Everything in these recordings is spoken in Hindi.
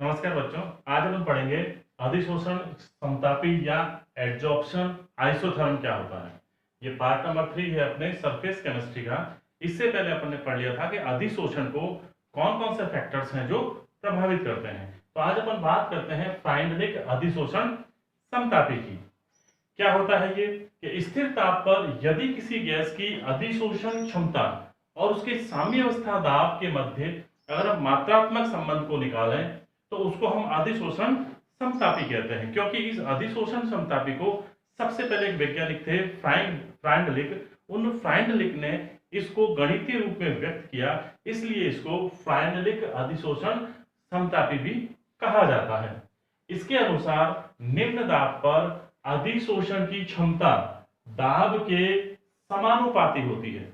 नमस्कार बच्चों। आज हम पढ़ेंगे अधिशोषण समतापी या एड्जॉर्प्शन आइसोथर्म क्या होता है। ये पार्ट नंबर 3 है अपने सरफेस केमिस्ट्री का। इससे पहले अपन ने पढ़ लिया था कि अधिशोषण को कौन कौन से फैक्टर्स हैं जो प्रभावित करते हैं। तो आज अपन बात करते हैं फ्राइंडलिक अधिशोषण समतापी की। क्या होता है ये कि स्थिर ताप पर यदि किसी गैस की अधिशोषण क्षमता और उसके साम्यावस्था दाब के मध्य अगर हम मात्रात्मक संबंध को निकालें तो उसको हम अधिशोषण समतापी कहते हैं। क्योंकि इस अधिशोषण समतापी को सबसे पहले एक वैज्ञानिक थे फ्राइंडलिक। उन फ्राइंडलिक ने इसको गणितीय रूप में व्यक्त किया, इसलिए इसको फ्राइंडलिक अधिशोषण समतापी भी कहा जाता है। इसके अनुसार निम्न दाब पर अधिशोषण की क्षमता दाब के समानुपाती होती है।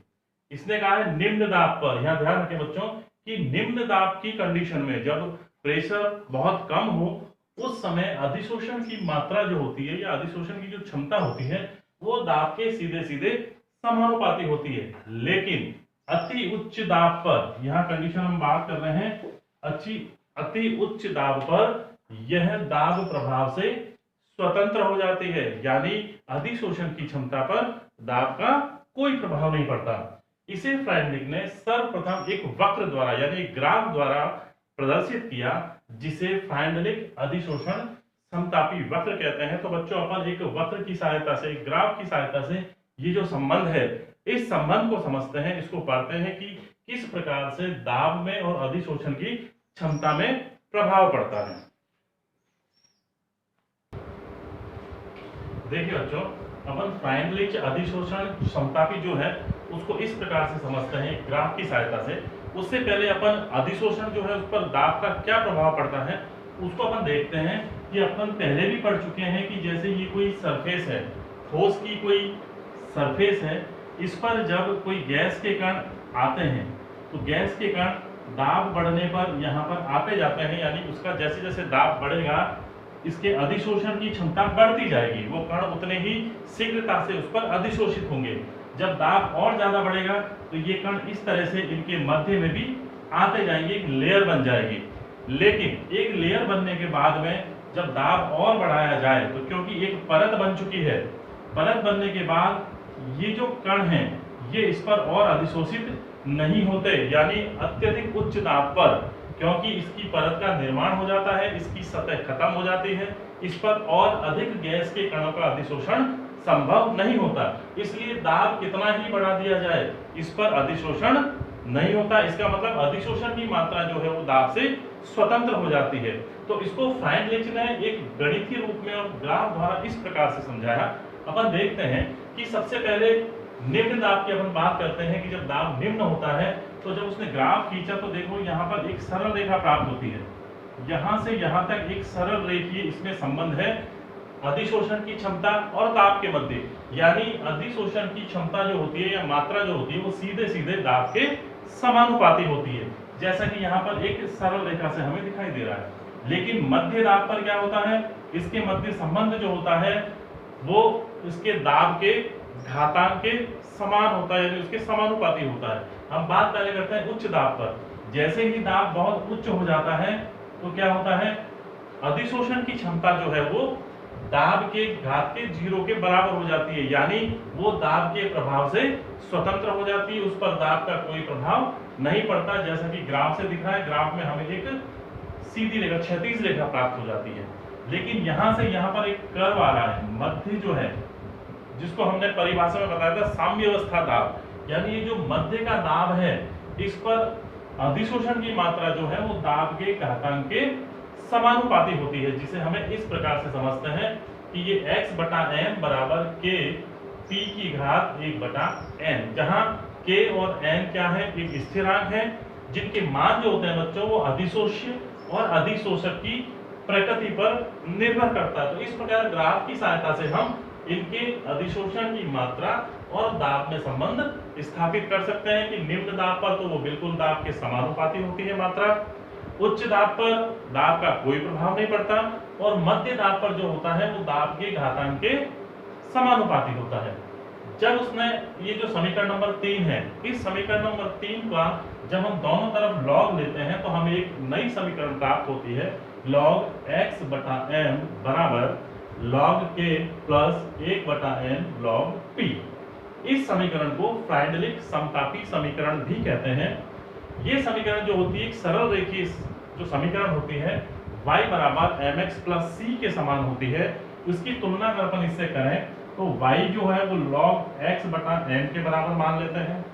इसने कहा है निम्न दाब पर। यहां ध्यान रखें बच्चों कि निम्न दाब की कंडीशन में जब प्रेशर बहुत कम हो उस समय अधिशोषण की मात्रा जो होती है या अधिशोषण की जो क्षमता होती है वो दाब के सीधे सीधे समानुपाती होती है। लेकिन अति उच्च दाब पर, यहां कंडीशन हम बात कर रहे हैं अति उच्च दाब पर, यह दाब प्रभाव से स्वतंत्र हो जाती है। यानी अधिशोषण की क्षमता पर दाब का कोई प्रभाव नहीं पड़ता। इसे फ्राइडलिक ने सर्वप्रथम एक वक्र द्वारा यानी ग्राफ द्वारा प्रदर्शित किया, जिसे फ्राइडलिक अधिशोषण समतापी वक्र कहते हैं। तो बच्चों अपन एक वक्र की सहायता से, एक ग्राफ की सहायता से ये जो संबंध है इस संबंध को समझते हैं, इसको पढ़ते हैं कि किस प्रकार से दाब में और अधिशोषण की क्षमता में प्रभाव पड़ता है। देखिए बच्चों, अपन फ्राइडलिक अधिशोषण समतापी जो है उसको इस प्रकार से समझते हैं ग्राफ की सहायता से। उससे पहले अपन अधिशोषण जो है उस पर दाब का क्या प्रभाव पड़ता है उसको अपन देखते हैं। कि अपन पहले भी पढ़ चुके हैं कि जैसे ये कोई सरफेस है, ठोस की कोई सरफेस है, इस पर जब कोई गैस के कण आते हैं तो गैस के कण दाब बढ़ने पर यहाँ पर आते जाते हैं, यानी उसका जैसे जैसे दाब बढ़ेगा इसके अधिशोषण की क्षमता बढ़ती जाएगी। वो कण उतने ही शीघ्रता से उस पर अधिशोषित होंगे। जब दाब और ज्यादा बढ़ेगा तो ये कण इस तरह से इनके मध्य में भी आते जाएंगे, एक लेयर बन जाएगी। लेकिन एक लेयर बनने के बाद में जब दाब और बढ़ाया जाए तो क्योंकि एक परत बन चुकी है, परत बनने के बाद ये जो कण हैं ये इस पर और अधिशोषित नहीं होते। यानी अत्यधिक उच्च दाब पर क्योंकि इसकी परत का निर्माण हो जाता है, इसकी सतह खत्म हो जाती है, इस पर और अधिक गैस के कणों का अधिशोषण संभव नहीं होता। इसलिए दाब कितना ही बढ़ा दिया जाए इस पर अधिशोषण नहीं होता। इसका मतलब अधिशोषण की मात्रा जो है वो दाब से स्वतंत्र हो जाती है। तो इसको फ्राइडलिक ने एक गणितीय रूप में और ग्राफ द्वारा इस प्रकार से समझाया। अपन देखते हैं कि सबसे पहले निम्न दाब की अपन बात करते हैं कि जब दाब निम्न होता है तो जब उसने ग्राफ खींचा तो देखो यहाँ पर एक सरल रेखा प्राप्त होती है। यहाँ से यहाँ तक एक सरल रेखीय इसमें संबंध है अधिशोषण की क्षमता और दाब के मध्य। यानी अधिशोषण की क्षमता जो होती है या मात्रा जो होती है वो सीधे सीधे दाब के समानुपाती होती है, जैसा कि यहाँ पर एक सरल रेखा से हमें दिखाई दे रहा है। लेकिन मध्य दाब पर क्या होता है, इसके मध्य संबंध जो होता है वो इसके दाब के घातांक के समान होता है, यानी उसके समानुपाती होता है। हम बात पहले करते हैं उच्च दाब पर। जैसे ही दाब बहुत उच्च हो जाता है तो क्या होता है, अधिशोषण की क्षमता जो है वो दाब के घात के 0 के बराबर हो जाती है। यानी वो दाब के प्रभाव से स्वतंत्र हो जाती है, उस पर दाब का कोई प्रभाव नहीं पड़ता। जैसा कि ग्राफ से दिख रहा है, ग्राफ में हमें एक सीधी रेखा, क्षैतिज रेखा प्राप्त हो जाती है। लेकिन यहां से यहां पर एक कर्व आ रहा है, मध्य जो है जिसको हमने परिभाषा में बताया था साम्यावस्था दाब, यानी ये जो मध्य का दाब है इस पर अधिशोषण की मात्रा जो है वो दाब के घातांक के समानुपाती होती है, जिसे हमें इस प्रकार से समझते हैं कि ये x बटा m बराबर k p की घात 1 बटा n, जहां k और n क्या है, एक स्थिरांक है जिनके मान जो होते हैं बच्चों वो अधिशोष्य और अधिशोषक की प्रकृति पर निर्भर करता है। तो इस प्रकार ग्राफ की सहायता से हम इनके अधिशोषण की मात्रा और दाब में संबंध स्थापित कर सकते हैं कि निम्न दाब पर तो वो बिल्कुल दाब के समानुपाती होती है मात्रा, उच्च दाब पर दाब का कोई प्रभाव नहीं पड़ता, और मध्य दाब पर जो होता है वो दाब के घातांक के समानुपाती होता है। जब उसने ये जो समीकरण नंबर 3 है, इस समीकरण नंबर 3 का जब हम दोनों तरफ लॉग लेते हैं तो हमें एक नई समीकरण प्राप्त होती है। log x बटा m बराबर log k प्लस 1 बटा n log p। इस समीकरण को फ्राइडलिक समतापी समीकरण भी कहते हैं। ये समीकरण जो होती है एक सरल रेखीय जो समीकरण होती है y बराबर mx प्लस c के समान होती है। उसकी तुलना अगर अपन इससे करें तो y जो है वो log x बटा m के बराबर मान लेते हैं,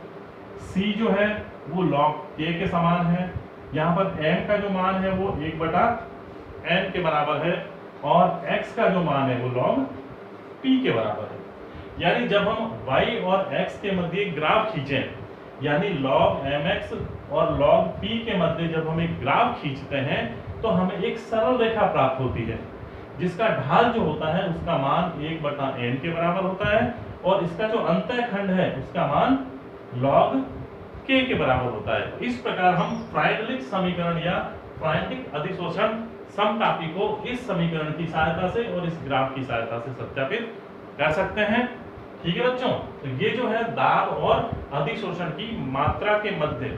c जो है वो log k के समान है, यहाँ पर m का जो मान है वो 1 बटा n के बराबर है और x का जो मान है वो log p के बराबर है। यानी जब हम y और x के मध्य एक ग्राफ खींचें, यानी log mx और log p के मध्य जब हम एक ग्राफ खींचते हैं तो हमें एक सरल रेखा प्राप्त होती है जिसका ढाल जो होता है उसका मान 1 बटा n के बराबर होता है और इसका जो अंतः खंड है उसका मान log k के बराबर होता है। इस प्रकार हम फ्राइडलिक समीकरण या फ्राइडलिक अधिशोषण समतापी को इस समीकरण की सहायता से और इस ग्राफ की सहायता से सत्यापित कर सकते हैं। ठीक है बच्चों, तो ये जो है दाब और अधिशोषण की मात्रा के मध्य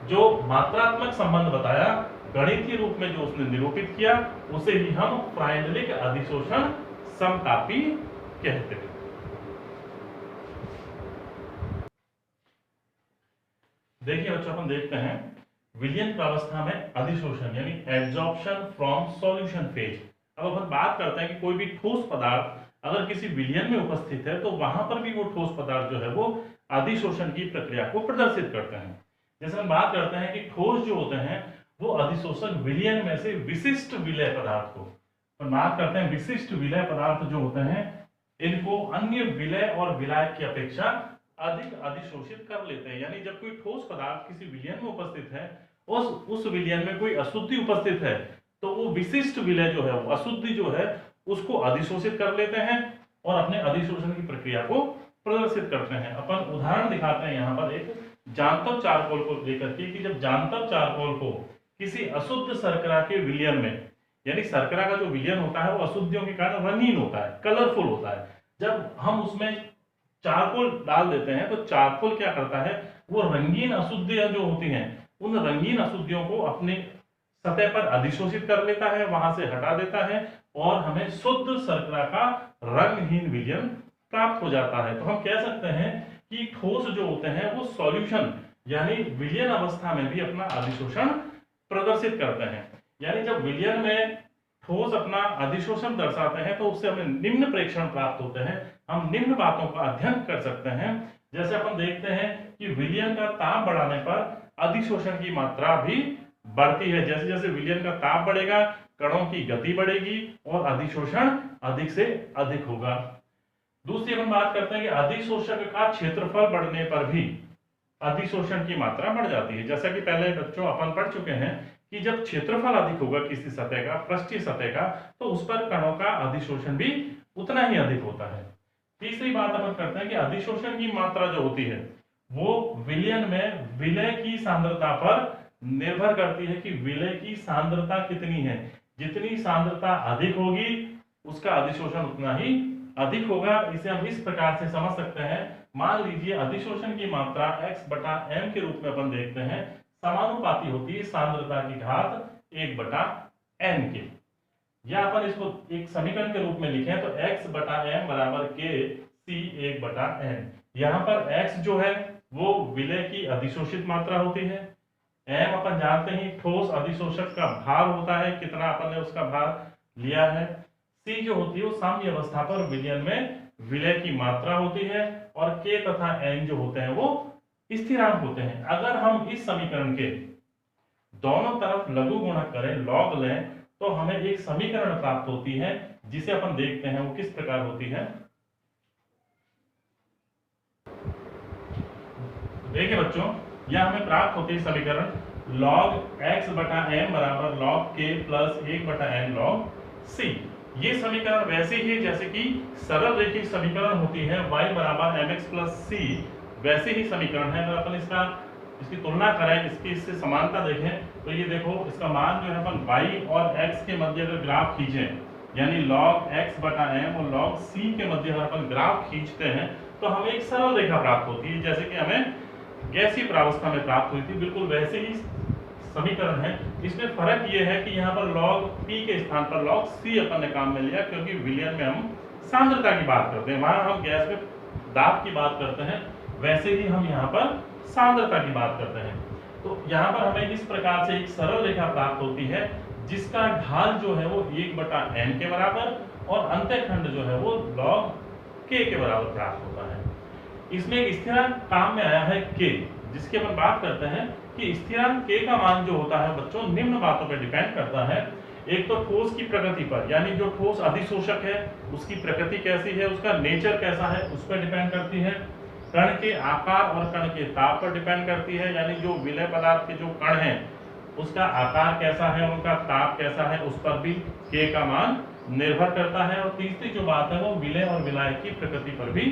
जो मात्रात्मक संबंध बताया, गणितीय रूप में जो उसने निरूपित किया, उसे ही हम फ्राइडलिक अधिशोषण समतापी कहते हैं। देखिए बच्चों, अपन देखते हैं विलयन प्रावस्था में अधिशोषण यानी एब्जॉर्प्शन फ्रॉम सॉल्यूशन फेज। अब अपन बात करते हैं कि कोई भी ठोस पदार्थ अगर किसी विलयन में उपस्थित है तो वहां पर भी वो ठोस पदार्थ जो है वो अधिशोषण की प्रक्रिया को प्रदर्शित करते हैं। जैसे हम बात करते हैं कि ठोस जो होते हैं वो अधिशोषक विलयन में से विशिष्ट विलय पदार्थ को, और बात करते हैं विशिष्ट विलय पदार्थ जो होते हैं इनको अन्य विलय और विलायक की अपेक्षा अधिक अधिशोषित कर लेते हैं। यानी जब कोई ठोस पदार्थ किसी विलयन में उपस्थित है, उस विलयन में कोई अशुद्धि उपस्थित है, तो वो विशिष्ट विलय जो है वो अशुद्धि जो है उसको अधिशोषित कर लेते हैं और अपने अधिशोषण की प्रक्रिया को प्रदर्शित करते हैं। अपन उदाहरण दिखाते हैं यहाँ पर एक जांतव चारकोल को लेकर के कि जब जांतव चारकोल को किसी अशुद्ध शर्करा के विलयन में, यानी शर्करा का जो विलयन होता है वो अशुद्धियों के कारण रंगीन होता है, कलरफुल होता है, जब हम उसमें चारकोल डाल देते हैं तो चारकोल क्या करता है, वो रंगीन अशुद्धियां जो होती हैं उन रंगीन अशुद्धियों को अपने सतह पर अधिशोषित कर लेता है, वहां से हटा देता है और हमें शुद्ध शर्करा का रंगहीन विलयन प्राप्त हो जाता है। तो हम कह सकते हैं कि ठोस जो होते हैं वो सॉल्यूशन यानी विलयन अवस्था में भी अपना अधिशोषण प्रदर्शित करते हैं। यानी जब विलयन में ठोस अपना अधिशोषण दर्शाते हैं तो उससे हमें निम्न प्रेक्षण प्राप्त होते हैं। हम निम्न बातों का अध्ययन कर सकते हैं। जैसे अपन देखते हैं कि विलयन का ताप बढ़ाने पर अधिशोषण की मात्रा भी बढ़ती है। जैसे जैसे विलयन का ताप बढ़ेगा कणों की गति बढ़ेगी और अधिशोषण अधिक से अधिक होगा। दूसरी अपन बात करते हैं कि अधिशोषक का क्षेत्रफल बढ़ने पर भी अधिशोषण की मात्रा बढ़ जाती है। जैसा कि पहले बच्चों अपन पढ़ चुके हैं कि जब क्षेत्रफल अधिक होगा किसी सतह का, पृष्ठीय सतह का, तो उस पर कणों का अधिशोषण भी उतना ही अधिक होता है। तीसरी बात अपन करते हैं कि अधिशोषण की मात्रा जो होती है वो विलयन में विलय की सांद्रता पर निर्भर करती है कि विलय की सांद्रता कितनी है। जितनी सांद्रता अधिक होगी उसका अधिशोषण उतना ही अधिक होगा। इसे हम इस प्रकार से समझ सकते हैं। मान लीजिए अधिशोषण की मात्रा x बटा m के रूप में अपन देखते हैं समानुपाती होती है सांद्रता की घात 1 बटा n के। या अपन इसको एक समीकरण के रूप में लिखें तो x बटा m बराबर k c 1 बटा n। यहाँ पर x जो है वो विलय की अधिशोषित मात्रा होती है। m अपन जानते ही ठोस अधिशोषक का भार होता है, कितना अपन ने उसका भार लिया है। c जो होती है वो साम्य अवस्था पर विलयन में विलय की मात्रा होती है और k तथा n जो होते हैं वो स्थिरांक होते हैं। अगर हम इस समीकरण के दोनों तरफ लघु गुणक करें, लॉग लें, तो हमें एक समीकरण प्राप्त होती है जिसे अपन देखते हैं वो किस प्रकार होती है। देखिए बच्चों, यह हमें प्राप्त होती है समीकरण log x बटा m बराबर log k प्लस 1 बटा n log c। ये समीकरण वैसे ही जैसे कि सरल रेखीय समीकरण होती है y बराबर mx प्लस c, वैसे ही समीकरण है। अगर अपन इसकी तुलना करें, इससे समानता देखें तो ये देखो इसका मान जो है अपन y और x के मध्य अगर ग्राफ खींचें, यानी log x बटा m और log c के मध्य अगर अपन ग्राफ खींचते हैं तो हमें एक सरल रेखा प्राप्त होती है, जैसे कि हमें गैसीय प्रावस्था में प्राप्त हुई थी। बिल्कुल वैसे ही समीकरण है, इसमें फर्क ये है कि यहाँ पर log P के स्थान पर log C अपन ने काम में लिया, क्योंकि विलयन में हम सांद्रता की बात करते हैं, वहां हम गैस में दाब की बात करते हैं, वैसे ही हम यहाँ पर सांद्रता की बात करते हैं। तो यहाँ पर हमें इस प्रकार से एक सरल रेखा प्राप्त होती है जिसका ढाल जो है वो 1/n के बराबर और अंतःखंड जो है वो log k के बराबर प्राप्त होता है। इसमें एक स्थिरांक काम में आया है k, जिसकी अपन बात करते हैं कि स्थिरांक k का मान जो होता है बच्चों निम्न बातों पर डिपेंड करता है। एक तो ठोस की प्रकृति पर, यानी जो ठोस अधिशोषक है उसकी प्रकृति कैसी है, उसका नेचर कैसा है, उस पर डिपेंड करती है। कण के आकार और कण के ताप पर डिपेंड करती है, यानी जो विलय पदार्थ के जो कण हैं उसका आकार कैसा है, उनका ताप कैसा है, उस पर भी k का मान निर्भर करता है। और तीसरी जो बात है वो विलय और विलायक की प्रकृति पर भी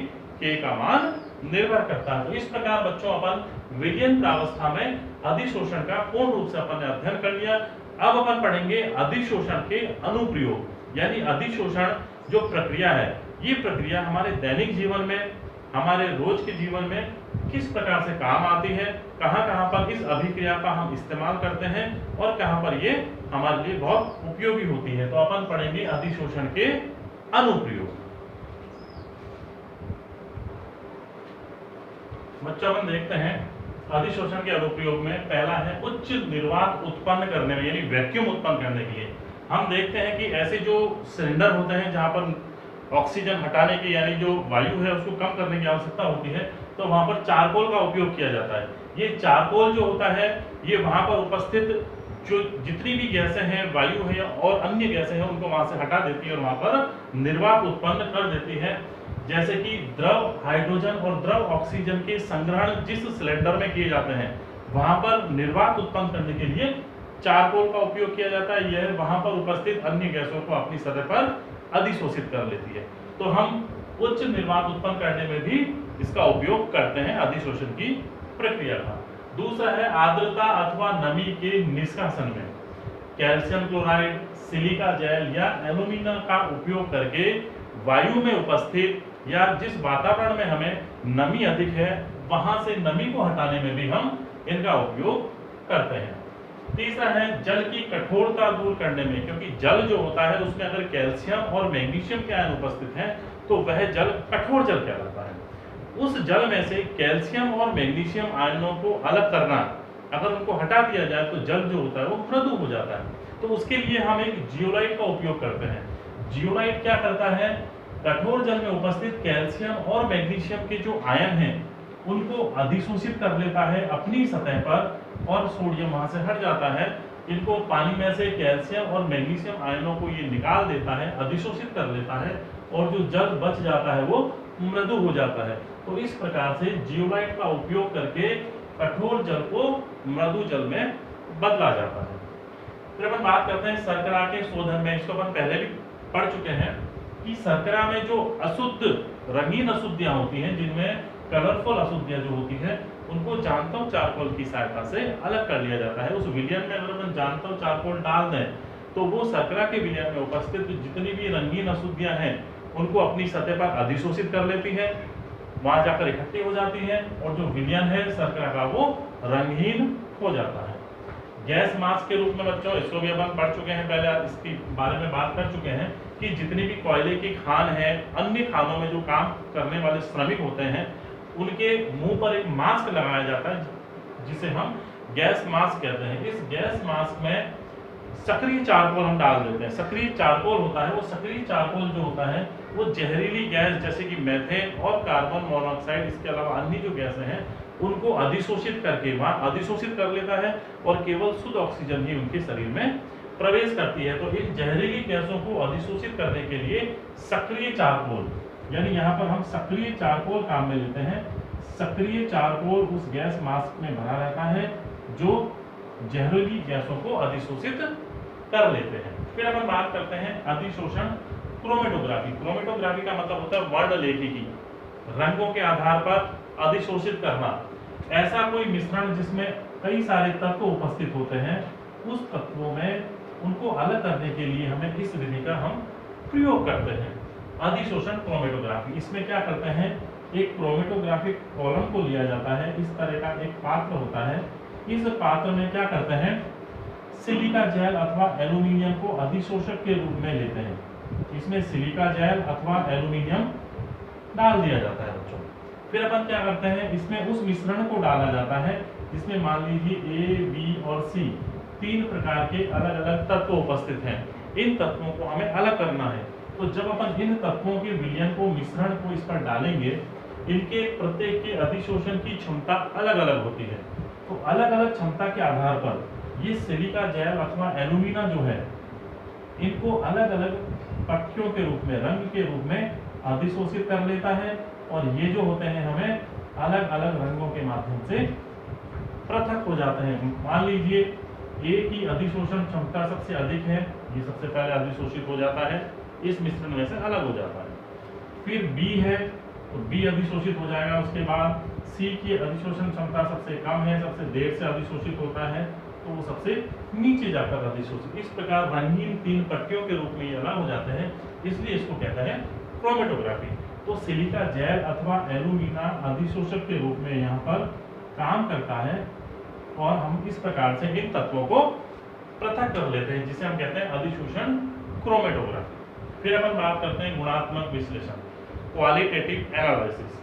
k का मान निर्भर करता है। तो इस प्रकार बच्चों अपन विलयन प्रावस्था में अधिशोषण का पूर्ण रूप से अपन ने अध्ययन कर लिया। अब अपन पढ़ेंगे अधिशोषण के अनुप्रयोग, यानी अधिशोषण जो प्रक्रिया है, ये प्रक्रिया हमारे दैनिक जीवन में, हमारे रोज के जीवन में किस प्रकार से काम आती है, कहाँ पर इस अभिक्रिया का हम इस्तेमाल करते हैं और कहाँ पर ये हमारे लिए बहुत उपयोगी होती है। तो अपन पढ़ेंगे अधिशोषण के अनुप्रयोग। बच्चों अपन देखते हैं अधिशोषण के अनुप्रयोग में पहला है उच्च निर्वात उत्पन्न करने में, यानी वैक्यूम उत्पन्न करने के लिए। हम देखते हैं कि ऐसे जो सिलेंडर होते हैं जहां पर ऑक्सीजन हटाने की, यानी जो वायु है उसको कम करने की आवश्यकता होती है, तो वहां पर चारकोल का उपयोग किया जाता है। ये चारकोल जो होता है ये वहां पर उपस्थित जो जितनी भी गैसें हैं, वायु है और अन्य गैसें हैं, उनको वहां से हटा देती है और वहां पर निर्वात उत्पन्न कर देती है। जैसे कि द्रव हाइड्रोजन और द्रव ऑक्सीजन के संग्रहण जिस सिलेंडर में किए जाते हैं वहां पर निर्वात उत्पन्न करने के लिए चारकोल का उपयोग किया जाता है। यह वहां पर उपस्थित अन्य गैसों को अपनी सतह पर अधिशोषित कर लेती है। तो हम उच्च निर्वात उत्पन्न करने में भी इसका उपयोग करते हैं अधिशोषण की प्रक्रिया का। दूसरा है आर्द्रता अथवा नमी के निष्कासन में कैल्शियम क्लोराइड, सिलिका जेल या एल्यूमिना का उपयोग करके वायु में उपस्थित या जिस वातावरण में हमें नमी अधिक है वहां से नमी को हटाने में भी हम इनका उपयोग करते हैं। तीसरा है जल की कठोरता दूर करने में, क्योंकि जल जो होता है उसमें अगर कैल्शियम और मैग्नीशियम के आयन उपस्थित हैं तो वह जल कठोर जल कहलाता है। उस जल में से कैल्शियम और मैग्नीशियम आयनों को अलग करना, अगर उनको हटा दिया जाए तो जल जो होता है वो मृदु हो जाता है। तो उसके लिए हम एक जियोलाइट का उपयोग करते हैं। जियोलाइट क्या करता है, कठोर जल में उपस्थित कैल्शियम और मैग्नीशियम के जो आयन हैं उनको अधिशोषित कर लेता है अपनी सतह पर और सोडियम वहां से हट जाता है। इनको पानी में से कैल्शियम और मैग्नीशियम आयनों को ये निकाल देता है, अधिशोषित कर लेता है और जो जल बच जाता है वो मृदु हो जाता है। तो इस प्रकार से जियोलाइट का उपयोग करके कठोर जल को मृदु जल में बदला जाता है। फिर अपन बात करते हैं शर्करा के शोधन में। इसको अपन पहले भी पढ़ चुके हैं कि शर्करा में जो अशुद्ध रंगीन अशुद्धियां होती हैं, जिनमें कलरफुल अशुद्धियां जो होती हैं, उनको जानता चारकोल की सहायता से अलग कर लिया जाता है। उस विलयन में अगर अपन जानता चारकोल डाल दें तो वो शर्करा के विलयन में उपस्थित जितनी भी रंगीन अशुद्धियां हैं उनको अपनी सतह पर अधिशोषित कर लेती है, वहां जाकर इकट्ठी हो जाती है और जो विलयन है शर्करा का वो रंगहीन हो जाता है। गैस मास्क के रूप में बच्चों इसको भी अपन पढ़ चुके हैं, पहले इसके बारे में बात कर चुके हैं कि जितनी भी कोयले की खान है, अन्य खानों में जो काम करने वाले श्रमिक होते हैं उनके मुंह पर एक मास्क लगाया जाता है जिसे हम गैस मास्क कहते हैं। इस गैस मास्क में सक्रिय चारकोल हम डाल देते हैं। सक्रिय चारकोल होता है, वो सक्रिय चारकोल जो होता है वो जहरीली गैस जैसे कि मेथेन और कार्बन मोनोऑक्साइड, इसके अलावा अन्य जो गैसें हैं उनको अधिशोषित करके वहां अधिशोषित कर लेता है और केवल शुद्ध ऑक्सीजन ही उनके शरीर में प्रवेश करती है। तो इन जहरीली गैसों को अधिशोषित करने के लिए सक्रिय चारकोल, यानी यहाँ पर हम सक्रिय चारकोल काम में लेते हैं। सक्रिय चारकोल उस गैस मास्क में भरा रहता है जो जहरीली गैसों को अधिशोषित कर लेते हैं। फिर अपन बात करते हैं अधिशोषण क्रोमेटोग्राफी। क्रोमेटोग्राफी का मतलब होता है वर्णलेखिकी, रंगों के आधार पर अधिशोषित करना। ऐसा कोई मिश्रण जिसमें कई सारे तत्व उपस्थित होते हैं, उस तत्वों में उनको अलग करने के लिए हमें इस विधि का हम प्रयोग करते हैं, अधिशोषण क्रोमेटोग्राफी। इसमें क्या करते हैं, एक क्रोमेटोग्राफिक कॉलम को लिया जाता है, इस तरह का एक पात्र होता है। इस पात्र में क्या करते हैं, सिलिका जेल अथवा एल्यूमिनियम को अधिशोषक के रूप में लेते हैं। इसमें सिलिका जेल अथवा एल्यूमिनियम डाल दिया जाता है बच्चों। फिर अपन क्या करते हैं, इसमें उस मिश्रण को डाला जाता है जिसमें मान लीजिए ए, बी और सी 3 प्रकार के अलग अलग तत्व उपस्थित हैं। इन तत्वों को हमें अलग करना है। तो जब अपन इन तत्वों के विलयन को, मिश्रण को इस पर डालेंगे, इनके प्रत्येक के अधिशोषण की क्षमता अलग अलग होती है। तो अलग अलग क्षमता के आधार पर ये सिलिका जेल अथवा एल्यूमिना जो है, इनको अलग अलग पट्टियों के रूप में, रंग के रूप में अधिशोषित कर लेता है। और ये जो होते हैं हमें अलग अलग रंगों के माध्यम से पृथक हो जाते हैं। मान लीजिए ए की अधिशोषण क्षमता सबसे अधिक है, ये सबसे पहले अधिशोषित हो जाता है, इस मिश्रण में से अलग हो जाता है। फिर बी है तो बी अधिशोषित हो जाएगा। उसके बाद सी की अधिशोषण क्षमता सबसे कम है, सबसे देर से अधिशोषित होता है, तो वो सबसे नीचे जाकर अधिशोषित। इस प्रकार रंगीन 3 पट्टियों के रूप में ये अलग हो जाते हैं, इसलिए इसको कहते हैं क्रोमेटोग्राफी। तो सिलिका जेल अथवा एल्यूमिना अधिशोषक के रूप में यहाँ पर काम करता है और हम इस प्रकार से इन तत्वों को पृथक कर लेते हैं, जिसे हम कहते हैं अधिशोषण क्रोमेटोग्राफी। फिर अपन बात करते हैं गुणात्मक विश्लेषण, क्वालिटेटिव एनालिसिस।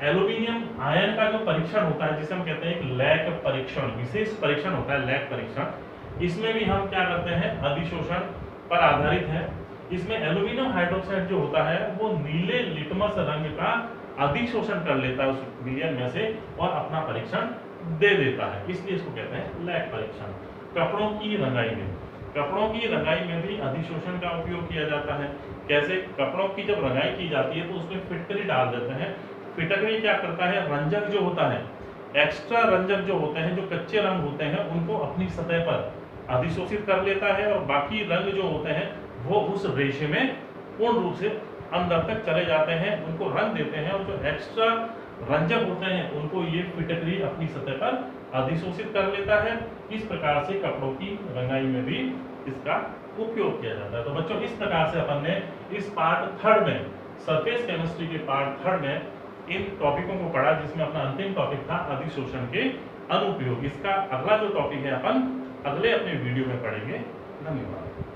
एल्यूमिनियम आयन का जो परीक्षण होता है, जिसे हम कहते हैं एक लैक परीक्षण, विशेष परीक्षण होता है लैक परीक्षण। इसमें भी हम क्या करते हैं, अधिशोषण पर आधारित है। इसमें एल्यूमिनियम हाइड्रोक्साइड जो होता है वो नीले लिटमस रंग का अधिशोषण कर लेता है उस विलयन में से और अपना परीक्षण दे देता है, इसलिए इसको कहते हैं लैक परीक्षण। कपड़ों की रंगाई में, कपड़ों की रंगाई में भी अधिशोषण का उपयोग किया जाता है। कैसे, कपड़ों की जब रंगाई की जाती है तो उसमें फिटकरी डाल देते हैं। फिटकरी क्या करता है, रंजक जो होता है, एक्स्ट्रा रंजक जो होते हैं, जो कच्चे रंग होते हैं, उनको अपनी सतह पर अधिशोषित कर लेता है और बाकी रंग जो होते हैं वो उस रेशे में पूर्ण रूप से अंदर तक चले जाते हैं, उनको रंग देते हैं। और जो एक्स्ट्रा रंजक होते हैं उनको ये फिटकरी अपनी सतह पर अधिशोषित कर लेता है। इस प्रकार से कपड़ों की रंगाई में भी इसका उपयोग किया जाता है। तो बच्चों, इस प्रकार से अपन ने इस पार्ट 3 में, सरफेस केमिस्ट्री के पार्ट 3 में इन टॉपिकों को पढ़ा, जिसमें अपना अंतिम टॉपिक था अधिशोषण के अनुप्रयोग। इसका अगला जो टॉपिक है अपन अगले अपने वीडियो में पढ़ेंगे। धन्यवाद।